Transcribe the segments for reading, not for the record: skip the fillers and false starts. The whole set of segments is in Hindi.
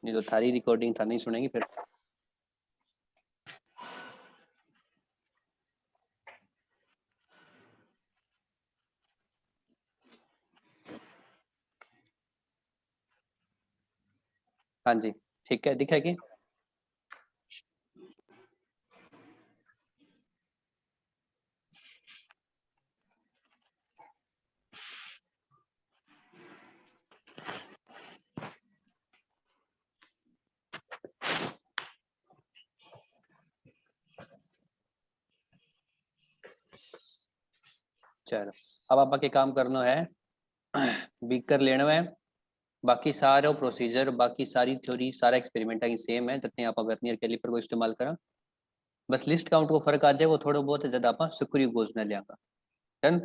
नहीं तो थारी रिकॉर्डिंग था नहीं सुनेगी फिर। हाँ जी ठीक है, दिखेगी। चलो अब आप के काम करना है, बीकर लेना है, बाकी सारा प्रोसीजर, बाकी सारी थ्योरी, सारा एक्सपेरिमेंट है सेम है जितने आप वर्नियर कैलिपर को इस्तेमाल करा। बस लिस्ट काउंट को फर्क आ जाएगा, वो थोड़ा बहुत ज्यादा आप सुक्रिय गोज न लिया। डन।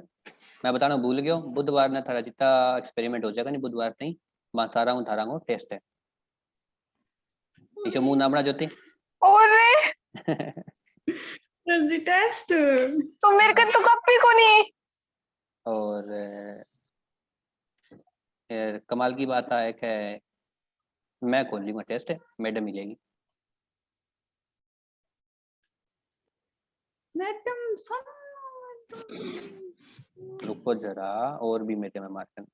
मैं बताना भूल गया, बुधवार ने थारा जितना एक्सपेरिमेंट हो जाएगा नहीं, बुधवार नहीं वहां सारा हूँ थारा टेस्ट है। पीछे मुंह ना बना ज्योति। ओरे सर जी टेस्ट तो मेरे का तो कॉपी को नहीं। और कमाल की बात है कि मैं खोल लूंगा टेस्ट है, मैडम मिलेगी। मैडम रुको जरा, और भी मेरे में मार्कर।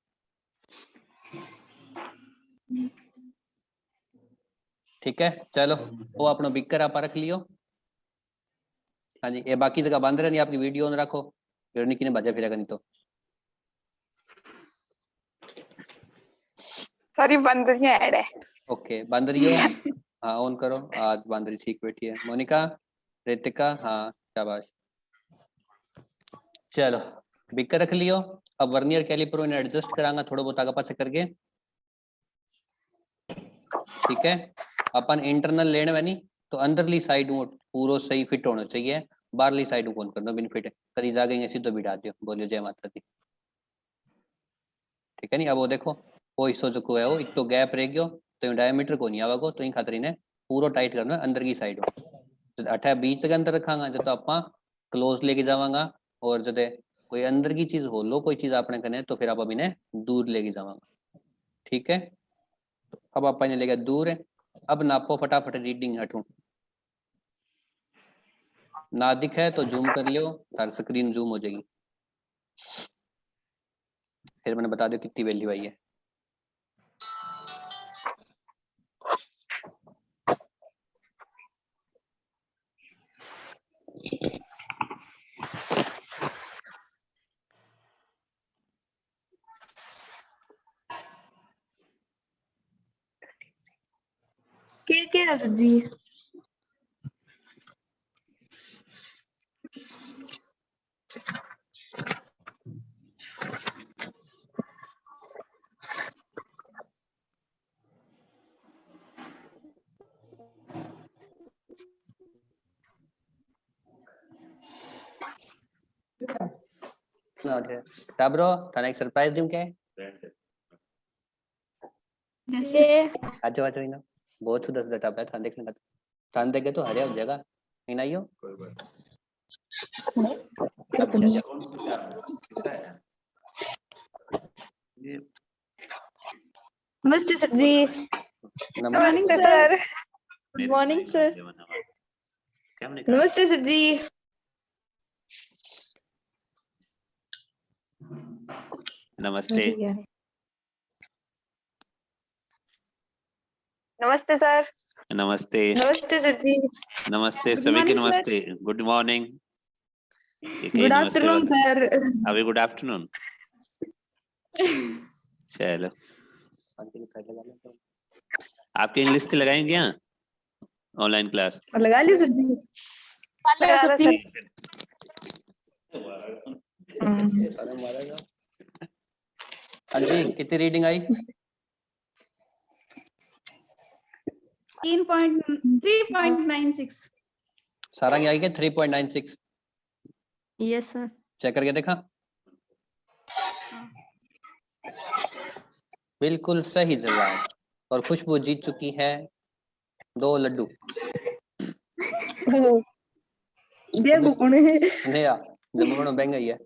ठीक है चलो, वो अपना बिकर आप रख लियो। हाँ जी, ये बाकी जगह बंद रहे नहीं, आपकी वीडियो ऑन रखो, फिर निकी ने बजा फिरेगा नहीं तो। सॉरी बंद नहीं ऐड है। ओके बंद रही हो। हाँ ऑन करो, आज बंद रही ठीक बैठी है। मोनिका, रितिका, हाँ शाबाश। चलो बिकर रख लियो। अब वर्नियर कैलिपर ने एडजस्ट करांगा थोड़ा बहुत आगे पाछे करके। ठीक है, अपन इंटरनल लेने में नहीं तो अंदरली साइड पूरा सही फिट होना चाहिए, बाहरली साइड कौन करना बिन फिट कभी जागेंगे सीधो बिठा दियो। बोलियो जय माता दी। ठीक है नहीं, अब वो देखो वो हिस्सों जो है वो एक तो गैप रह गयो, तो डायमीटर को नहीं आवागो, तो इन खातर ने पूरा टाइट करना है अंदर की साइड में। अठा बीच के अंदर रखांगा जो तो आप क्लोज लेके जावांगा, और जो कोई अंदर की चीज हो लो कोई चीज आपने करने तो फिर आप अभी ने दूर लेके जावांगा। ठीक है, तो अब आप ने लेके दूर है। अब नापो फटाफट रीडिंग हटू, ना दिखे तो जूम कर लियो, सारी स्क्रीन जूम हो जाएगी, फिर मैंने बता दो कितनी वैल्यू आई है। क्या है सर जी? टाब्रो थाने एक सरप्राइज दूं क्या? आजो आजो इना बहुत सुंदर सुंदर टाप है, थाने देखने का थाने देखे तो हरिया हो जाएगा। इन आइयो नमस्ते सर जी। नमस्ते सर। Good morning sir. नमस्ते सर जी। नमस्ते। नमस्ते सर। नमस्ते। नमस्ते सर जी। नमस्ते Good सभी की morning, sir. नमस्ते, good morning. Good afternoon sir. अभी गुड आफ्टरनून। चलो आपके इंग्लिश की लगाएंगे क्या ऑनलाइन क्लास? लगा लियो सर जी। लगा रहा सर। हाँ जी कितनी रीडिंग आई? 3.96 सारा की आई क्या? 3.96। Yes sir. चेक करके देखा, बिल्कुल सही जवाब। और खुशबू जीत चुकी है 2 लड्डू। देखो कौन है? नहीं यार जमुना बैंक गई है।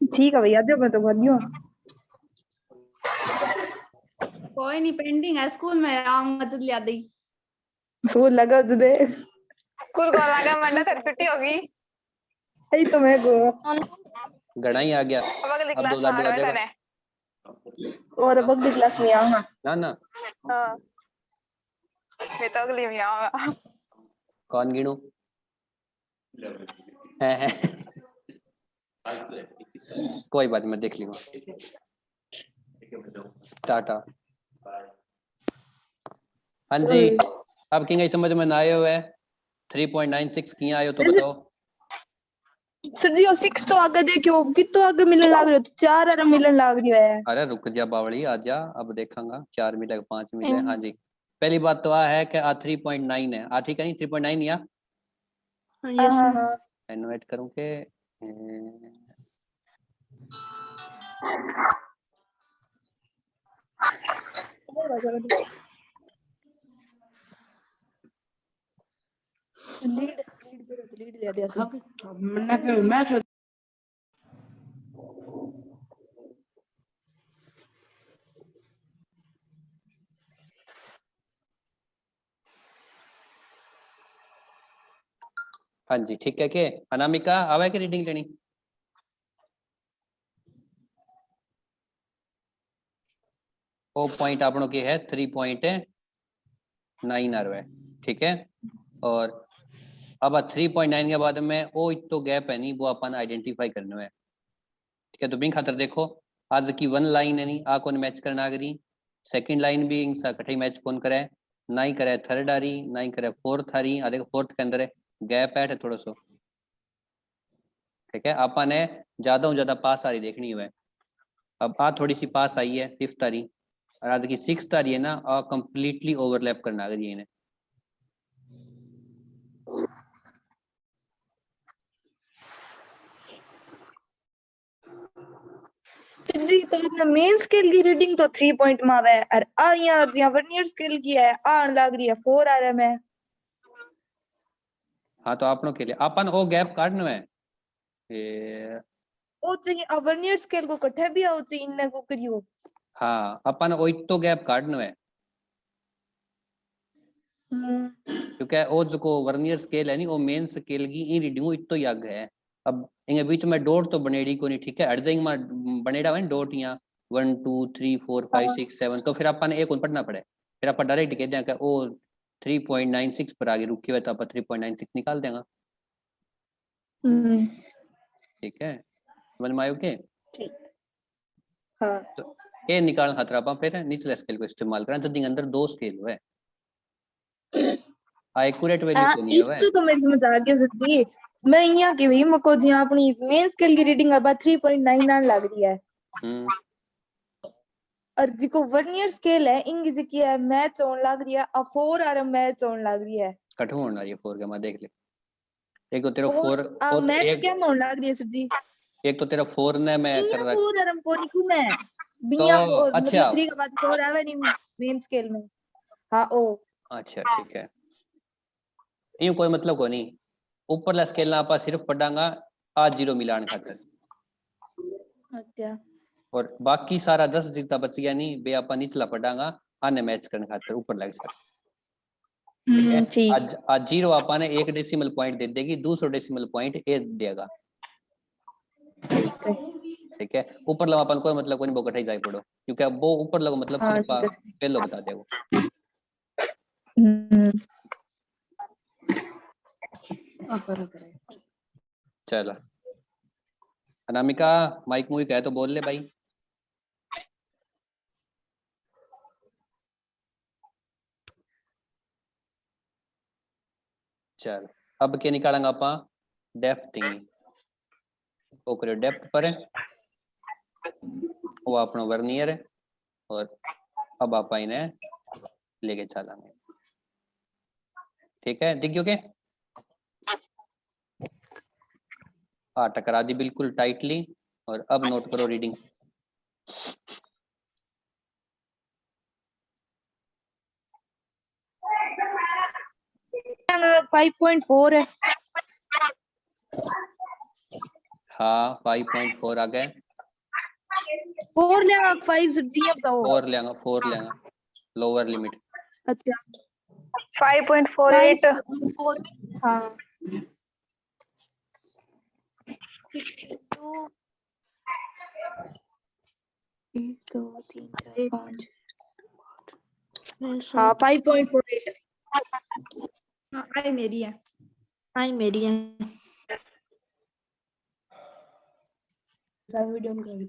ठीक है भैया, दे मैं तो कर दियो। कोई नहीं, पेंडिंग है स्कूल में, आऊंगा जल्दी याद ही। फूल लगा दे दे। स्कूल को लगा मंडा तेरी छुट्टी होगी। यही तो मैं को घड़ा ही आ गया, अब अगली अब 2 क्लास में आ लाडू आ रहा है जाएगा। तने। और अब अगली क्लास में आऊंगा। ना ना हाँ मैं तो अगली में आऊंगा। कौन गिनू है कोई बात नहीं, मैं देख लूंगा। टाटा। हाँ जी, अब किंग समझ में ना आए हुए 3.96 किया आयो तो बताओ। सर जी 6 तो आगे देखियो कितो आगे मिलने लाग रहे हो, तो 4 आगे मिलने लाग रही है। अरे रुक जा बावली, आ जा, अब देखांगा 4 मिले 5 मिले। हाँ जी, पहली बात तो आ है कि आ 3.9 है, आ ठीक है नहीं 3.9 या यस सर। हाँ एनोवेट करूं के लीड ले दिया सर। हाँ जी ठीक है के अनामिका आवे के रीडिंग लेनी। वो पॉइंट आपनों की है 3.9 आ रहा है, ठीक है। और अब 3.9 के बाद में वो तो गैप है नहीं, वो अपन आइडेंटिफाई करना है, ठीक है। तो बिन खातर देखो आज की 1 लाइन है नहीं आ कौन मैच करना करी, सेकंड लाइन भी इंसा कठई मैच कौन करे, ना ही करे थर्ड आ रही, ना ही करे फोर्थ आ रही। आ देखो फोर्थ के अंदर है गैप है थोड़ा सो, ठीक है। अपन ने ज्यादा ज्यादा पास आ रही देखनी है। अब आ थोड़ी सी पास आई है, 5th आ रही, और आज की 6th आ रही है ना, आ कंप्लीटली ओवरलैप करना करी है इन्हें। जी तो अपना मेन स्केल की रीडिंग तो 3 पॉइंट में आवे, और आ यहाँ वर्नियर स्केल की है आन लाग रही है 4 आ रहा है मैं। हाँ तो आपनों के लिए अपन वो गैप काटना है। ये ओ चाहिए वर्नियर स्केल को कट्ठे भी आओ चाहिए इनने को करियो। हाँ अपन वो तो गैप काटना है, क्योंकि वो जो वर्नियर स्केल है नी वो मेन स्केल की ई रीडिंग इतो ही आगे है। अब इनके बीच में डॉट तो बनेड़ी को नहीं, ठीक है। अर्जिंग में बनेड़ा है डॉट यहाँ 1 2 3 4 5 6 7, तो फिर अपन एक पढ़ना पड़े, फिर अपन डायरेक्ट कह दें कि वो 3.96 पर आगे रुके हुए, तो अपन 3.96 निकाल देंगे, ठीक है। समझ में आयो के? ठीक हाँ तो ये निकालने खातर अपन फिर निचले स्केल को इस्तेमाल करें, जब अंदर 2 स्केल हुए एक्यूरेट वैल्यू को नहीं है। तो मेरी समझ आ गया सर जी। मैं यहाँ की भी मको जी अपनी मेन स्केल की रीडिंग अब 3.99 लग रही है, और जिको वर्नियर स्केल है इंग जी की है मैच होने लग रही है, आ 4 आ रहा मैच होने लग रही है। कठोर होना ये 4 के मैं देख ले, एक तो तेरा 4 और आ और मैच एक क्या होने लग रही है सर जी। एक तो तेरा 4 ने मैं कर इया रहा 4 आ रहा को निकू मैं तो बिया 4 अच्छा मतलब 3 के बाद 4 आवे नहीं मेन स्केल में। हाँ ओ अच्छा ठीक है, यूं कोई मतलब को नहीं। ऊपरला स्केल ना आप सिर्फ पढ़ांगा आज 0 मिलान खातर, अच्छा और बाकी सारा 10 जितना बच गया नहीं बे आप निचला पढ़ांगा आने मैच करने खातर ऊपर लग सकता, ठीक है। ठीक आज 0 आपा ने 1 डेसिमल पॉइंट दे देगी, 200 डेसिमल पॉइंट ए देगा, ठीक है। ऊपर लगा अपन कोई मतलब कोई नहीं, वो कटाई जाए पड़ो, क्योंकि अब वो ऊपर लगो मतलब हाँ सिर्फ ठीक है पहलो बता दे वो। चलो अनामिका माइक मुई कहे तो बोल ले भाई। चल अब क्या निकालेंगे आप, डेफ्टिंग वो करो डेप्थ पर है, वो अपना वर्नियर है, और अब आप इन्हें लेके चलेंगे, ठीक है। दिखियो के हाँ टकरा दी बिल्कुल टाइटली, और अब नोट करो रीडिंग। हाँ 5.4 है। हाँ 5.4 आ गए, 4 लेगा 5 सर जी अब बताओ। 4 लेंगे 4 लेंगे लोअर लिमिट? अच्छा 5.48 हाँ 1 2 3 4 5 हाँ 5.48 हाँ आई मेरी है। हाय मेरी है। वीडियो में कर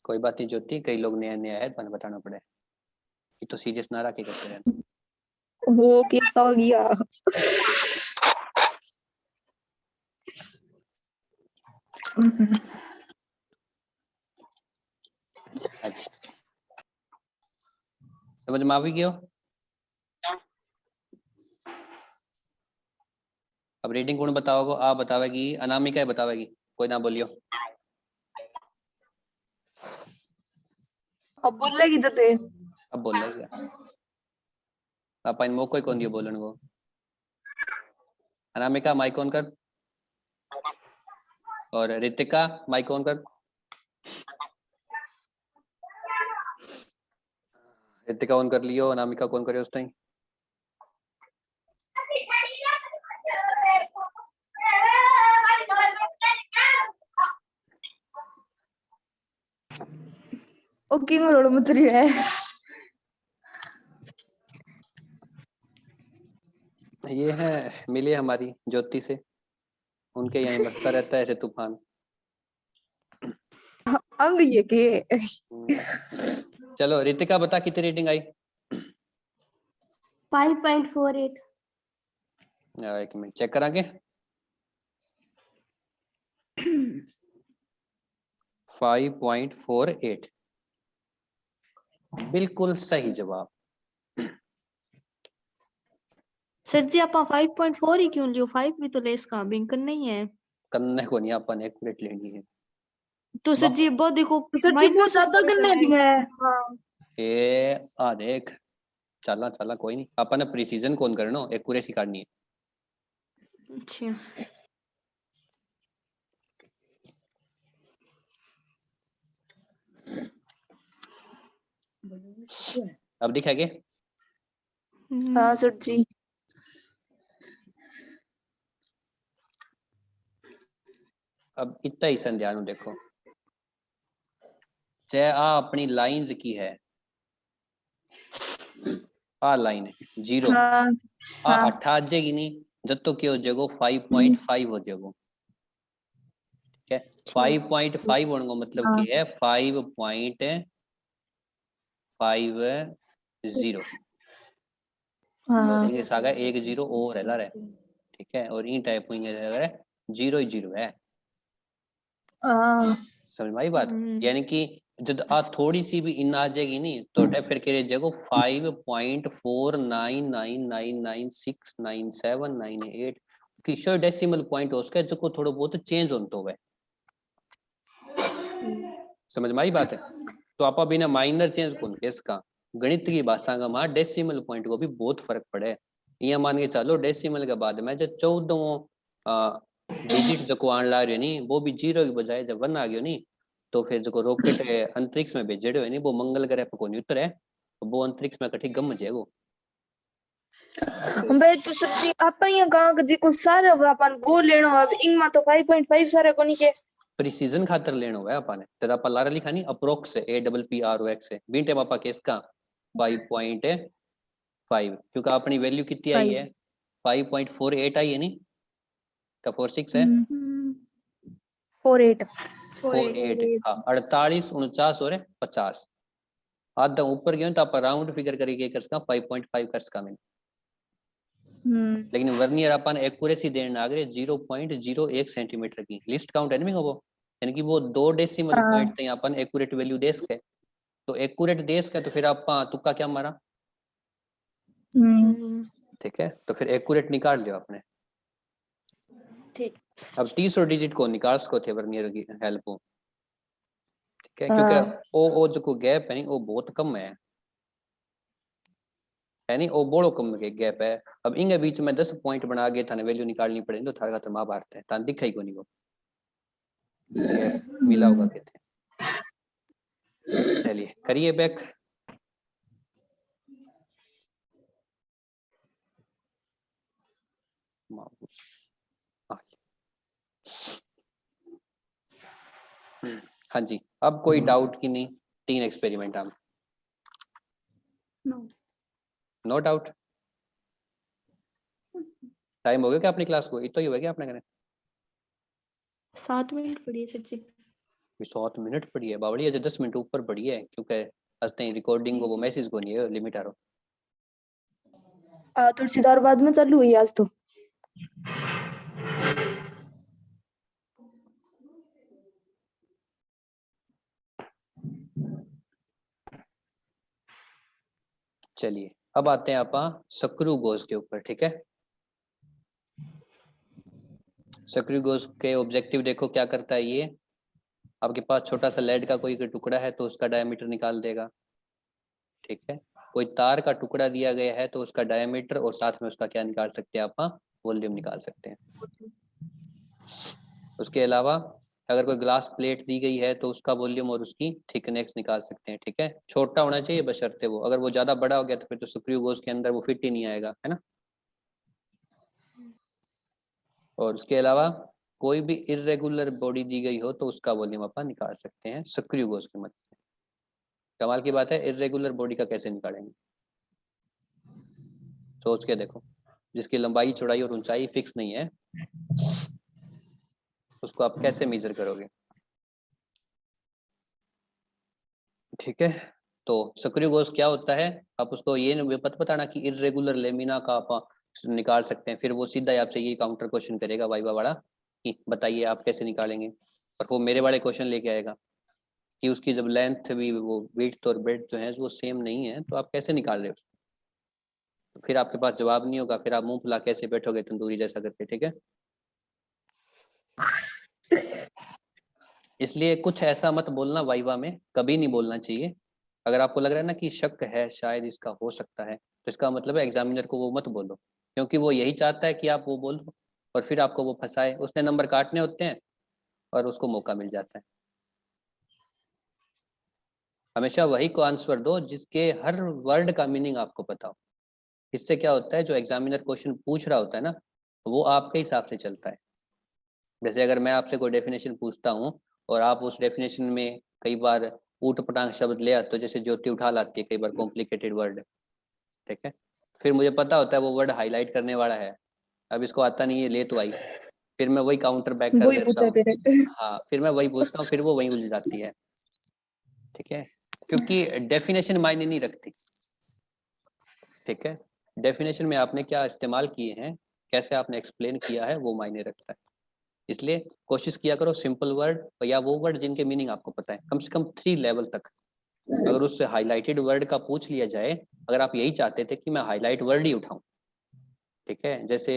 कोई बात नहीं ज्योति, कई लोग नया नया है, मैंने बताना पड़े, ये तो सीरियस ना रखे करते हैं। वो कितना हो गया अच्छा समझ में આવી ગયો? अब रीडिंग कौन बताओगे? आप बतावेगी, अनामिका बतावेगी, कोई ना बोलियो। अब बोलेगी जते अब बोल रहे क्या? आप इन मौको ही कौन दियो बोलने को? अनामिका माइक ऑन कर, और रितिका माइक ऑन कर। रितिका ऑन कर लियो, अनामिका कौन करे उस टाइम? ओके रोड मत रही है। ये है मिली हमारी ज्योति से, उनके यहाँ मस्ता रहता है ऐसे तूफान। अंग ये के चलो रितिका बता कितनी रेटिंग आई? 5.48 एक मिनट चेक करा के। 5.48 बिल्कुल सही जवाब। सर जी आप 5.4 ही क्यों लियो? 5 भी तो लेस का बिंक नहीं है करने को नहीं, अपन एक्यूरेट लेनी है। तो सर जी वो देखो सर जी बहुत ज्यादा करने भी है। हाँ ए आ देख, चला चला कोई नहीं, अपन प्रिसीजन कौन करना, एक्यूरेसी काटनी है। अच्छा अब दिखाएगे। हाँ सर जी अब इतना ही ध्यान देखो, चाहे आ अपनी लाइंस की है, आ लाइन है 0, हाँ आ हाँ 8 आ जाएगी नहीं, जब तो क्या हो जाएगा 5.5 हो जाएगा। ठीक है 5.5 होने का मतलब हाँ क्या है? 5.50 हाँ इनके सागा 1 0 और है लारे। ठीक है, और इन टाइप में 0 ही 0 है। हाँ समझ में आई बात? यानी कि जब आ थोड़ी सी भी इन आ जाएगी नहीं तो फिर कह जाएगा 5.4999969798 किशोर डेसिमल पॉइंट हो उसका जो थोड़ा बहुत चेंज होता हुआ। समझ में आई बात है? तो आप बिना माइनर चेंज कौन के इसका गणित की भाषा का वहां डेसिमल पॉइंट को भी बहुत फर्क पड़े। यहाँ मान के चलो डेसिमल के बाद में जब 14वां डिजिट जो आने लग रही नहीं, वो भी 0 की बजाय जब 1 आ गयो नहीं, तो फिर जो रॉकेट है अंतरिक्ष में भेजे हुए नहीं, वो मंगल ग्रह पर कोई उतरे, वो अंतरिक्ष में कठी गम जाएगो। भाई तो सर जी आप यहाँ कहाँ का जी को सारे अपन वो लेनो अब इनमा तो 5.5 सारे कोनी के प्रिसीजन खातर लेना हुआ है अपन ने, जब आप लारा लिखा नहीं अप्रोक्स है APPROX है बीटे पापा के इसका 5.5 क्योंकि अपनी वैल्यू कितनी आई है? 5.48 आई है नहीं का 46 है 48 48 हाँ 48 49 और 50 आधा ऊपर गया तो आप राउंड फिगर करके कर सकता 5.5 कर सका मैंने। लेकिन वर्नियर अपन एक्यूरेसी देने आ गए 0.01 सेंटीमीटर की लिस्ट काउंट है नहीं वो, यानी कि वो 2 डेसिमल पॉइंट तक अपन एक्यूरेट वैल्यू दे सके, तो एक्यूरेट दे सके तो फिर आप तुक्का क्या मारा? ठीक है, तो फिर एक्यूरेट निकाल लियो आपने। ठीक अब 300 डिजिट को निकाल सको थे वर्नियर की हेल्प हो। ठीक है, क्योंकि ओ जो को गैप है नहीं वो बहुत कम है, है नहीं, वो बोड़ो कम के गैप है। अब इंगे बीच में 10 पॉइंट बना के थाने वैल्यू निकालनी पड़ेगी तो थारा खत्म आप हारते हैं, थान दिखा ही को नहीं वो गैप मिला होगा कहते। चलिए करिए बैक। हाँ जी, अब कोई डाउट की नहीं, 3 एक्सपेरिमेंट हम नो नो डाउट। टाइम हो गया क्या अपनी क्लास को? इतना ही हो गया आपने कहने 7 मिनट पड़ी है सर जी। 7 मिनट पड़ी है बावड़ी, अजय 10 मिनट ऊपर पड़ी है क्योंकि असते रिकॉर्डिंग को वो मैसेज को नहीं है लिमिट आ रहा। थोड़ी सी देर बाद में चालू हुई आज तो। चलिए अब आते हैं आप स्क्रू गोज के ऊपर, ठीक है। स्क्रू गोज के ऑब्जेक्टिव देखो क्या करता है ये। आपके पास छोटा सा लेड का कोई टुकड़ा है तो उसका डायमीटर निकाल देगा, ठीक है। कोई तार का टुकड़ा दिया गया है तो उसका डायमीटर और साथ में उसका क्या निकाल सकते हैं आप? वॉल्यूम निकाल सकते हैं। उसके अलावा अगर कोई ग्लास प्लेट दी गई है तो उसका वॉल्यूम और उसकी थिकनेस निकाल सकते हैं, ठीक है। छोटा होना चाहिए बशर्ते वो, अगर वो ज्यादा बड़ा हो गया तो फिर तो स्क्रू गोज के अंदर वो फिट ही नहीं आएगा, है ना। और उसके अलावा कोई भी इर्रेगुलर बॉडी दी गई हो तो उसका वॉल्यूम अपन निकाल सकते हैं स्क्रू गोज की मदद से। कमाल की बात है, इर्रेगुलर बॉडी का कैसे निकालेंगे? सोच के देखो, जिसकी लंबाई चौड़ाई और ऊंचाई फिक्स नहीं है उसको आप कैसे मेजर करोगे? ठीक है, तो स्क्रू गोज क्या होता है आप उसको ये पता बताना कि इर्रेगुलर लेमिना का आप निकाल सकते हैं, फिर वो सीधा ही आपसे ये काउंटर क्वेश्चन करेगा वाइवा वाला कि बताइए आप कैसे निकालेंगे, और वो मेरे वाले क्वेश्चन लेके आएगा कि उसकी जब लेंथ भी वो विड्थ और ब्रेड्थ जो है वो सेम नहीं है तो आप कैसे निकाल रहे हो। तो फिर आपके पास जवाब नहीं होगा, फिर आप मुंह फुला कैसे बैठोगे तंदूरी जैसा करके, ठीक है। इसलिए कुछ ऐसा मत बोलना वाइवा में, कभी नहीं बोलना चाहिए। अगर आपको लग रहा है ना कि शक है शायद इसका हो सकता है तो इसका मतलब है एग्जामिनर को वो मत बोलो, क्योंकि वो यही चाहता है कि आप वो बोलो और फिर आपको वो फंसाए। उसने नंबर काटने होते हैं और उसको मौका मिल जाता है। हमेशा वही को आंसर दो जिसके हर वर्ड का मीनिंग आपको पता हो। इससे क्या होता है, जो एग्जामिनर क्वेश्चन पूछ रहा होता है ना वो आपके हिसाब से चलता है। जैसे अगर मैं आपसे कोई डेफिनेशन पूछता हूँ और आप उस डेफिनेशन में कई बार ऊट पटांग शब्द ले आते हो, जैसे ज्योति उठा लाती है कई बार कॉम्प्लिकेटेड वर्ड, ठीक है। फिर मुझे पता होता है वो वर्ड हाईलाइट करने वाला है, अब इसको आता नहीं है ले तो आई, फिर मैं वही काउंटर बैक कर वही देता पूछा हूँ। फिर। हाँ फिर मैं वही पूछता हूँ, फिर वो वही उलझ जाती है, ठीक है, क्योंकि डेफिनेशन मायने नहीं रखती, ठीक है। डेफिनेशन में आपने क्या इस्तेमाल किए हैं, कैसे आपने एक्सप्लेन किया है वो मायने रखता है। इसलिए कोशिश किया करो सिंपल वर्ड या वो वर्ड जिनके मीनिंग आपको पता है, कम से कम 3 लेवल तक। अगर उससे हाईलाइटेड वर्ड का पूछ लिया जाए, अगर आप यही चाहते थे कि मैं हाईलाइट वर्ड ही उठाऊं, ठीक है, जैसे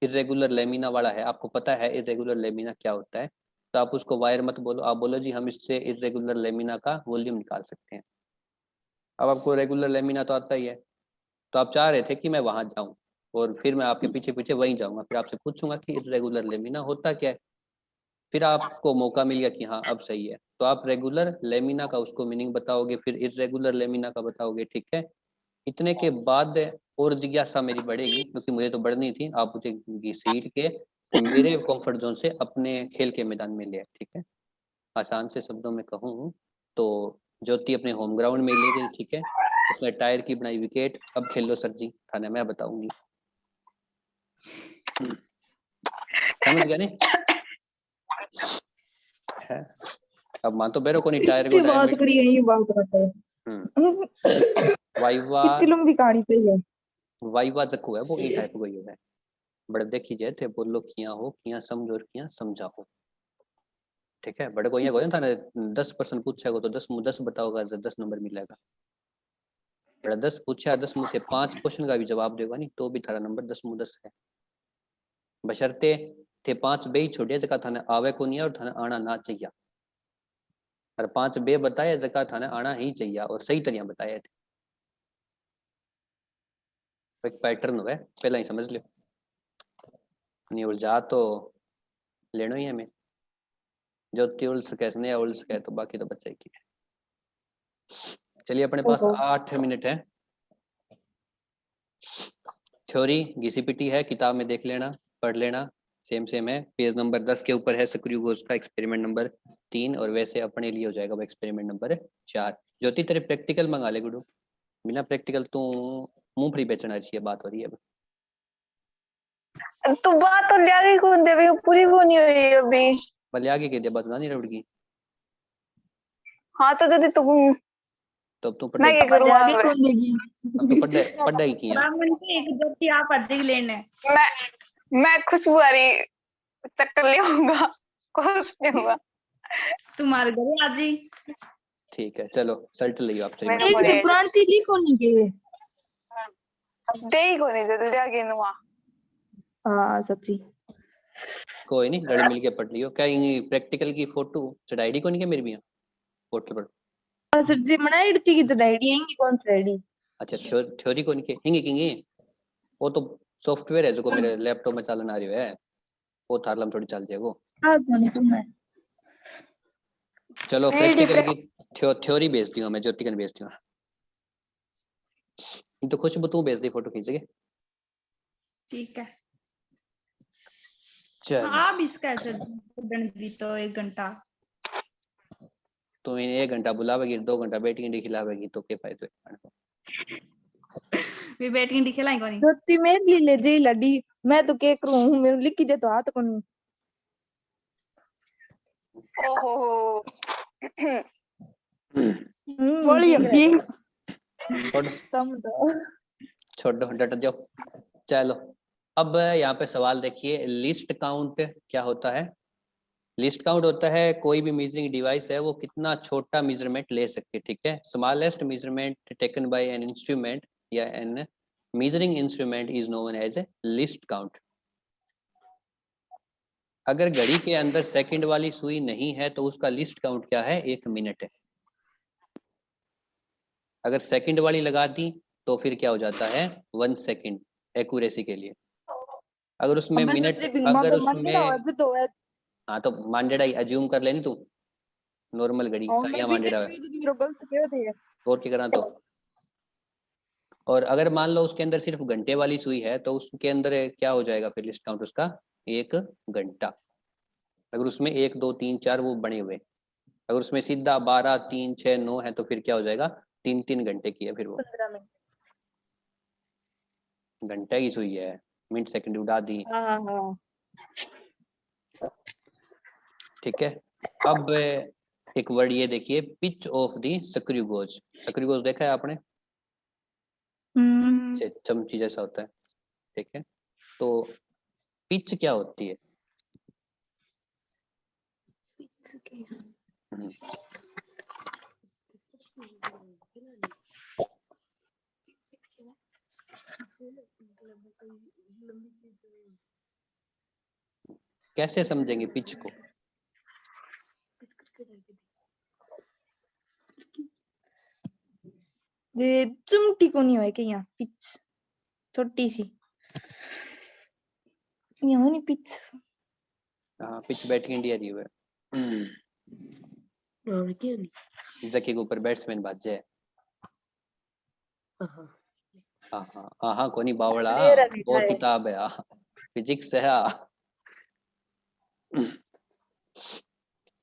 इरेगुलर लेमिना वाला है, आपको पता है इरेगुलर लेमिना क्या होता है, तो आप उसको वायर मत बोलो, आप बोलो जी हम इससे इरेगुलर लेमिना का वॉल्यूम निकाल सकते हैं। अब आपको रेगुलर लेमिना तो आता ही है, तो आप चाह रहे थे कि मैं वहां जाऊं और फिर मैं आपके पीछे पीछे वहीं जाऊंगा, फिर आपसे पूछूंगा कि इरेगुलर लेमिना होता क्या है, फिर आपको मौका मिल गया कि हाँ अब सही है, तो आप रेगुलर लेमिना का उसको मीनिंग बताओगे, फिर इरेगुलर लेमिना का बताओगे, ठीक है। इतने के बाद और जिज्ञासा मेरी बढ़ेगी, क्योंकि मुझे तो बढ़नी थी, आप मुझे घसीट के मेरे कंफर्ट जोन से अपने खेल के मैदान में ले आए, ठीक है। आसान से शब्दों में कहूँ तो ज्योति अपने होम ग्राउंड में ले गई, ठीक है, उसने टायर की बनाई विकेट, अब खेल लो सर जी, खाना मैं बताऊंगी। समझ गया नहीं है? अब मान तो बेरो को नहीं टायर को इतनी बात करी यही बात करते हैं। वाइवा इतनी लंबी कहानी तो है। वाइवा जको है वो ई टाइप को ही है, बड़े देखी जाए थे बोलो किया हो किया समझो और किया समझा हो, ठीक है। बड़े को यहाँ था ना 10% पूछेगा तो 10 बताओगा, 10 नंबर मिलेगा। बड़ा 10 पूछा 10 में से 5 क्वेश्चन का भी जवाब देगा नहीं तो भी थारा नंबर 10 में 10 है, बशर्ते थे 5 बे ही छोड़िया जगह थाने आवे को नहीं और थाने आना ना चाहिए, और 5 बे बताया जगह थाने आना ही चाहिए और सही तरह बताया थे। एक पैटर्न हुआ है पहला ही समझ लियो नहीं उलझा तो लेनो ही हमें जो उल्स कैसे नहीं उल्स कहे तो बाकी तो बच्चा ही की है। चलिए अपने पास ओहो। 8 मिनट है। थ्योरी घिसी-पिटी है, किताब में देख लेना, पढ़ लेना, सेम है। पेज नंबर 10 के ऊपर है सक्रिय गोज का एक्सपेरिमेंट नंबर 3 और वैसे अपने लिए हो जाएगा वो एक्सपेरिमेंट नंबर 4। ज्योति तेरे प्रैक्टिकल मंगा ले गुडू, बिना प्रैक्टिकल तू मूंगफली बेचना चाहिए बात हो रही है अब। तो बात तो जारी कौन देवी पूरी को नहीं हुई अभी। भले आगे के लिए बात नहीं रउड़गी हाँ तो जल्दी तुम तो अब तू मैं पढ़ाई ये करूँगा आगे कौन देगी? अब तू पढ़ाई की है। ब्राह्मण की एक ज्योति आप आ जाएगी लेने। मैं खुशबू आ रही चक्कर ले आऊंगा कुछ नहीं हुआ। तुम्हारे घर आ जी। ठीक है चलो शर्ट लियो आप मेरा चाहिए एक बढ़िया तो है। पुरानी थी लिखो नहीं के। दे ही को नहीं जल्दी आगे नुआ। हाँ सच्ची। कोई नहीं लड़ मिल के पढ़ लियो। क्या प्रैक्टिकल की फोटो चढ़ाई डी को नहीं क्या मेरी भी पोर्टल पर। सर जी मनाई इड़ती की तो रेडी है कौन रेडी? अच्छा थ्योरी को नहीं के हिंगी किंगी वो तो सॉफ्टवेयर है जो को मेरे लैपटॉप में चलन आ रही है वो थारलम थोड़ी चल जाएगा वो। हाँ तो नहीं तुम है। चलो रेडी प्रैक्टिकल की थ्योरी भेजती हूँ मैं ज्योति कन भेजती हूँ। तो खुशबू तू भेज दी फोटो खींच के। ठीक है। चल आप इसका ऐसे दी तो 1 घंटा। तो इन्हें 1 घंटा बुलावेगी 2 घंटा बैठी खिलावेगी तो क्या फायदा है। वे बैटिंग दिखेलाई कोनी। ज्योति मेरे लिए ले जी लड़ी मैं तो के करूं हूं मेरे लिखी दे तो हाथ को नहीं। ओहो बड़ी ठीक है। छोड़ कम तो छोड़ दो डट जाओ। चलो अब यहाँ पे सवाल देखिए लिस्ट काउंट क्या होता है। लिस्ट काउंट होता है कोई भी मेजरिंग डिवाइस है वो कितना छोटा मेजरमेंट ले सकती है। ठीक है smallest measurement taken by an instrument या an measuring instrument is known as a least count. अगर घड़ी के अंदर सेकंड वाली सुई नहीं है तो उसका लिस्ट काउंट क्या है 1 मिनट है। अगर सेकंड वाली लगा दी तो फिर क्या हो जाता है 1 सेकंड एक्यूरेसी के लिए। अगर उसमें मैं मिनट सच्ची बिगमा अगर को मानने ना उसमें वज तो है। हाँ तो मांडेड़ा ही अज्यूम कर लेनी तू नॉर्मल घड़ी और चाहिए मैं भी मांडेड़ा है देखी थी मेरे गलत क्यों थे। और क्या करना तो। और अगर मान लो उसके अंदर सिर्फ घंटे वाली सुई है तो उसके अंदर क्या हो जाएगा फिर लिस्ट काउंट उसका 1 घंटा। अगर उसमें 1 2 3 4 वो बने हुए अगर उसमें सीधा 12 3 6 9 है तो फिर क्या हो जाएगा 3 घंटे की है फिर वो 15 मिनट। घंटे की सुई है मिनट सेकंड उड़ा दी। हाँ हाँ ठीक है अब एक वर्ड ये देखिए पिच ऑफ दी सक्रिय गोज। सक्रिय गोज देखा है आपने चमची जैसा होता है। ठीक है तो पिच क्या होती है। हम्म, कैसे समझेंगे पिच को। ये चुमटी को नहीं है कि यहाँ पिच छोटी सी यहाँ नहीं पिच। हाँ पिच बैटिंग इंडिया दी हुआ है जकी के ऊपर बैट्समैन बाजे है। हाँ हाँ कोनी बावड़ा मेरा नहीं और था ये। किताब है फिजिक्स है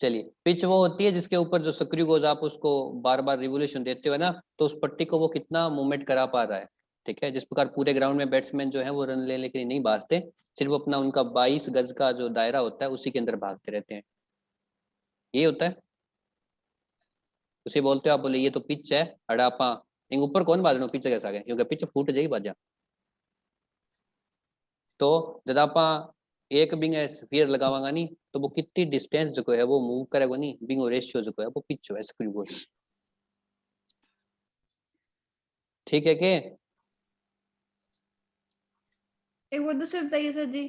चलिए पिच वो होती है जिसके ऊपर जो सक्रिय गोज आप उसको बार बार रिवोल्यूशन देते हो ना तो उस पट्टी को वो कितना मूवमेंट करा पा रहा है। ठीक है जिस प्रकार पूरे ग्राउंड में बैट्समैन जो है वो रन ले लेके नहीं भागते सिर्फ अपना उनका 22 गज का जो दायरा होता है उसी के अंदर भागते रहते हैं ये होता है। उसे बोलते हो आप बोले ये तो पिच है अड़ापा ऊपर कौन बाजनो पिच कैसा गया क्योंकि पिच फूट जाएगी बाजा। तो जब आप एक बिंग स्फीयर लगावांगा नहीं तो वो कितनी डिस्टेंस जो है वो मूव करेगा नहीं बिंग रेशियो जो है वो पिच है स्क्रू गोज। ठीक है के एक बार दूसरे बताइए सर जी।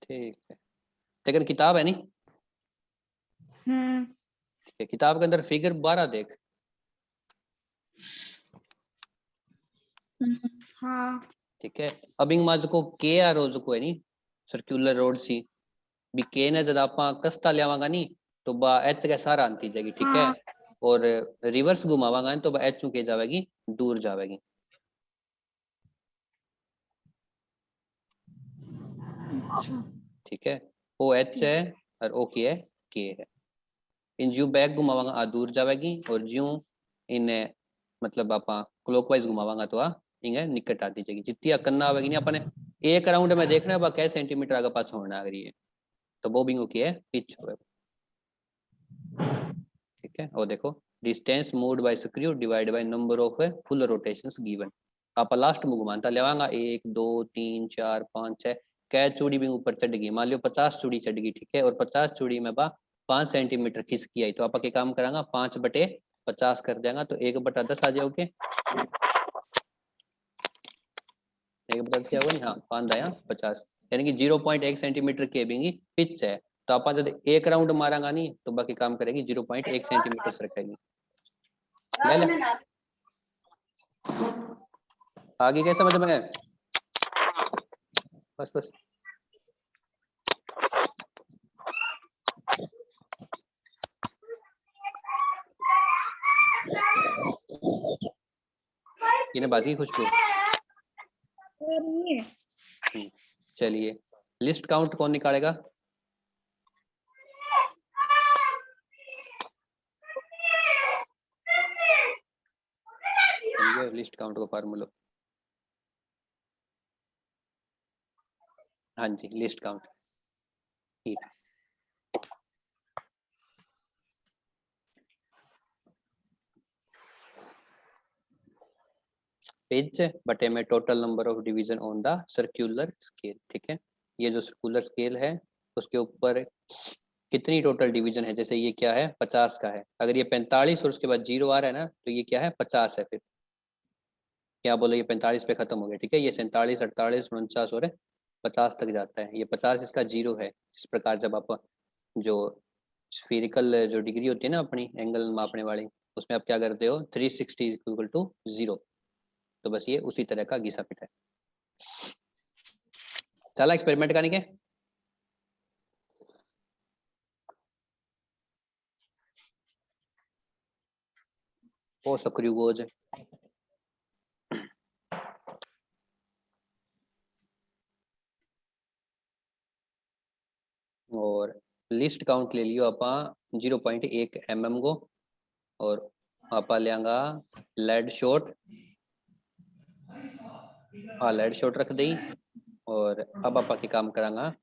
ठीक है लेकिन किताब है नहीं। ठीक है किताब के अंदर फिगर 12 देख। हाँ ठीक है। अब इंग को के आ रोज को है नी सर्कुलर रोड सी भी के ने जब आप कस्ता लियावांगा नी तो बा एच के सारा आंती जाएगी, ठीक है। और रिवर्स घुमावांगा तो बा एच के जाएगी दूर जाएगी। अच्छा ठीक है, ओ एच है और ओ की है के है। इन ज्यू बैक घुमावांगा आ दूर जाएगी और ज्यू इन्हें मतलब आप क्लॉकवाइज घुमावांगा तो आ इंगे निकट आती जाएगी। जितनी कन्ना आवेगी नहीं अपने एक राउंड में देखना है बा कै सेंटीमीटर आगे पाछा होना आ रही है तो वो बिंगो की है पिच हो। ठीक है, और देखो distance moved by screw divide by number of full rotations given. आप लास्ट में घुमाता लेवांगा 1 2 3 4 5 6 कै चूड़ी भी ऊपर चढ़ गई, मान लो 50 चूड़ी चढ़ गई, ठीक है। और 50 चूड़ी में बा 5 सेंटीमीटर खिसकी आई तो आप काम करांगा 5/50 कर देंगा तो 1/10 आ जाओगे। 1/10 क्या होगा नहीं, हाँ 5 दाया 50 यानी कि 0.1 सेंटीमीटर के बिंगी पिच है। तो आप जब एक राउंड मारांगा नहीं तो बाकी काम करेगी 0.1 सेंटीमीटर से रखेगी। आगे क्या समझ में आया? बस बस इन्हें बात की खुशबू। चलिए लिस्ट काउंट कौन निकालेगा? चलिए लिस्ट काउंट का फार्मूला। हाँ जी लिस्ट काउंट ठीक। पेज बटे में total number of division on the circular scale. ठीक है, ये जो सर्कुलर स्केल है उसके ऊपर कितनी टोटल डिवीजन है। जैसे ये क्या है 50 का है, अगर ये 45 और उसके बाद 0 आ रहा है ना तो ये क्या है 50 है। फिर क्या बोलो ये 45 पे खत्म हो गया, ठीक है। ये 47 48 49 और 50 तक जाता है। ये 50 इसका 0 है। इस प्रकार जब आप जो स्फीरिकल जो डिग्री होती है ना अपनी एंगल मापने वाली उसमें आप क्या करते हो 360 इक्वल टू 0, तो बस ये उसी तरह का घिसा पिटा है। चला एक्सपेरिमेंट करने के वो सक्रियोज और लिस्ट काउंट ले लियो आपा 0.1 mm को और आपा लेंगा लेड शॉट। हाँ लेड शॉट रख दी और अब आपा के काम करांगा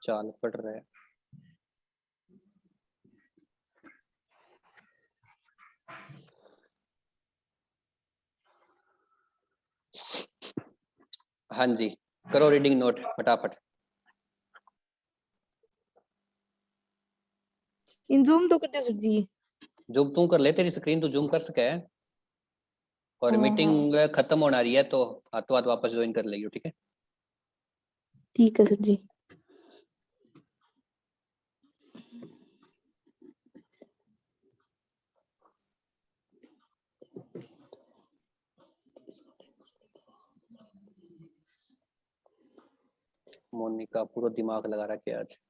चाल पड़ रहा है। हाँ जी करो रीडिंग नोट फटाफट। इन जूम तो करते सर जी। जूम तू कर ले, तेरी स्क्रीन तो जूम कर सके है। और हाँ, मीटिंग खत्म होना रही है तो हाथों हाथ वापस ज्वाइन कर लेगी, ठीक है। ठीक है सर जी। मोनिका पूरा दिमाग लगा रहा है आज।